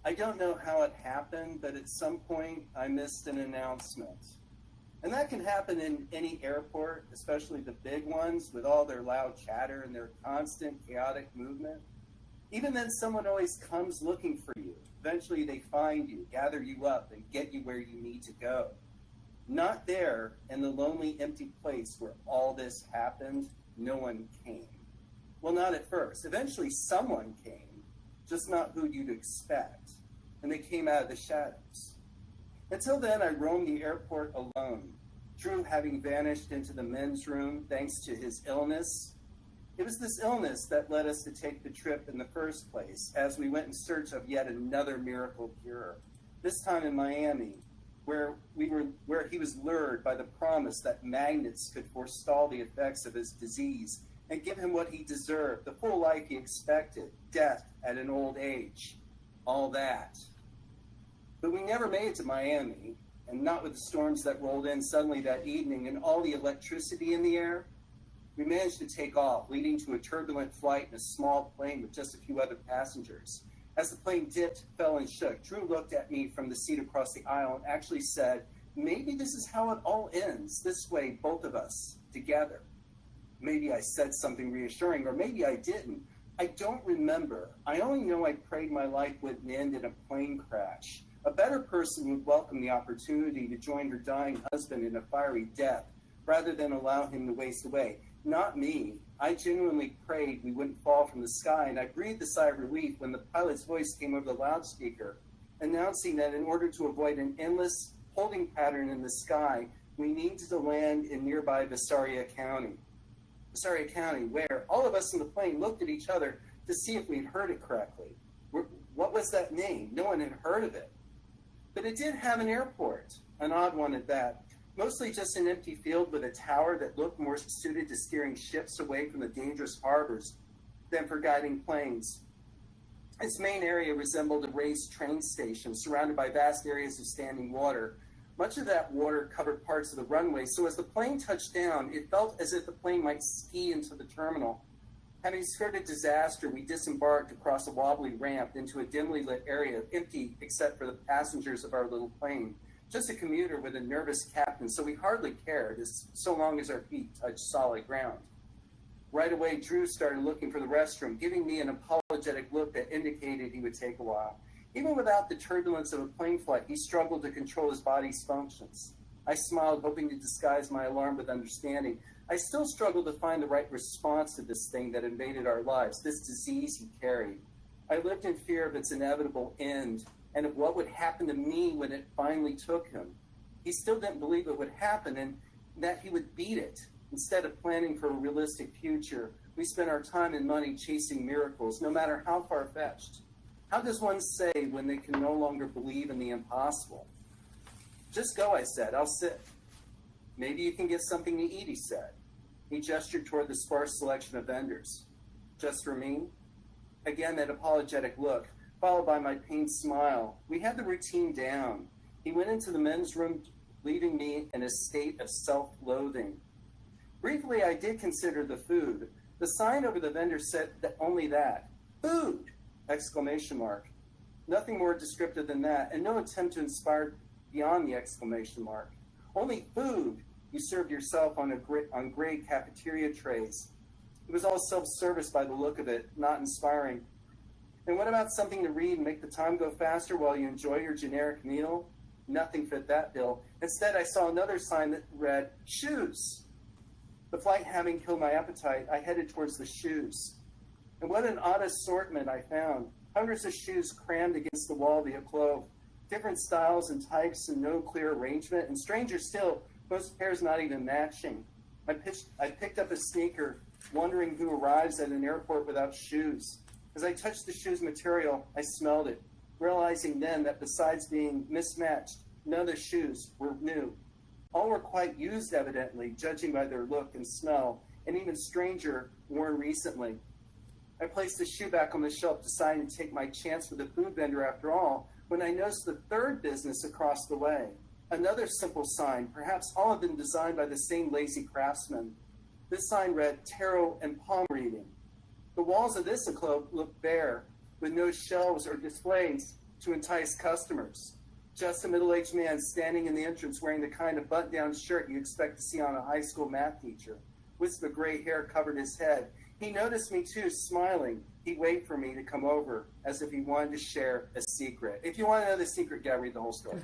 I don't know how it happened, but at some point I missed an announcement. And that can happen in any airport, especially the big ones with all their loud chatter and their constant chaotic movement. Even then, someone always comes looking for you. Eventually they find you, gather you up, and get you where you need to go. Not there, in the lonely, empty place where all this happened, no one came. Well, not at first. Eventually someone came, just not who you'd expect. And they came out of the shadows. Until then, I roamed the airport alone. Drew having vanished into the men's room thanks to his illness. It was this illness that led us to take the trip in the first place, as we went in search of yet another miracle cure. This time in Miami, where he was lured by the promise that magnets could forestall the effects of his disease and give him what he deserved, the full life he expected, death at an old age, all that. But we never made it to Miami, and not with the storms that rolled in suddenly that evening and all the electricity in the air. We managed to take off, leading to a turbulent flight in a small plane with just a few other passengers. As the plane dipped, fell, and shook, Drew looked at me from the seat across the aisle and actually said, "Maybe this is how it all ends, this way, both of us, together." Maybe I said something reassuring, or maybe I didn't. I don't remember. I only know I prayed my life wouldn't end in a plane crash. A better person would welcome the opportunity to join her dying husband in a fiery death, rather than allow him to waste away. Not me. I genuinely prayed we wouldn't fall from the sky, and I breathed a sigh of relief when the pilot's voice came over the loudspeaker, announcing that in order to avoid an endless holding pattern in the sky, we needed to land in nearby Visaria County. Visaria County, where all of us in the plane looked at each other to see if we'd heard it correctly. What was that name? No one had heard of it. But it did have an airport, an odd one at that. Mostly just an empty field with a tower that looked more suited to steering ships away from the dangerous harbors than for guiding planes. Its main area resembled a raised train station surrounded by vast areas of standing water. Much of that water covered parts of the runway, so as the plane touched down, it felt as if the plane might ski into the terminal. Having skirted disaster, we disembarked across a wobbly ramp into a dimly lit area, empty except for the passengers of our little plane. Just a commuter with a nervous captain, so we hardly cared, so long as our feet touched solid ground. Right away, Drew started looking for the restroom, giving me an apologetic look that indicated he would take a while. Even without the turbulence of a plane flight, he struggled to control his body's functions. I smiled, hoping to disguise my alarm with understanding. I still struggled to find the right response to this thing that invaded our lives, this disease he carried. I lived in fear of its inevitable end, and of what would happen to me when it finally took him. He still didn't believe it would happen and that he would beat it. Instead of planning for a realistic future, we spent our time and money chasing miracles, no matter how far-fetched. How does one say when they can no longer believe in the impossible? "Just go," I said. "I'll sit." "Maybe you can get something to eat," he said. He gestured toward the sparse selection of vendors. "Just for me?" Again, that apologetic look, followed by my pained smile. We had the routine down. He went into the men's room, leaving me in a state of self-loathing. Briefly, I did consider the food. The sign over the vendor said that only that. "Food!" Exclamation mark. Nothing more descriptive than that, and no attempt to inspire beyond the exclamation mark. Only food! You served yourself on gray cafeteria trays. It was all self-service by the look of it, not inspiring. And what about something to read and make the time go faster while you enjoy your generic meal? Nothing fit that bill. Instead, I saw another sign that read, "Shoes." The flight having killed my appetite, I headed towards the shoes. And what an odd assortment I found. Hundreds of shoes crammed against the wall of the alcove. Different styles and types and no clear arrangement. And stranger still, most pairs not even matching. I picked up a sneaker, wondering who arrives at an airport without shoes. As I touched the shoe's material, I smelled it, realizing then that besides being mismatched, none of the shoes were new. All were quite used, evidently, judging by their look and smell, and even stranger, worn recently. I placed the shoe back on the shelf, deciding to take my chance with the food vendor after all, when I noticed the third business across the way. Another simple sign, perhaps all of them designed by the same lazy craftsman. This sign read, "Tarot and Palm Reading." The walls of this alcove looked bare, with no shelves or displays, to entice customers. Just a middle-aged man standing in the entrance wearing the kind of button-down shirt you expect to see on a high school math teacher. Wisp of gray hair covered his head. He noticed me too, smiling. He waited for me to come over as if he wanted to share a secret. If you want to know the secret, you gotta read the whole story.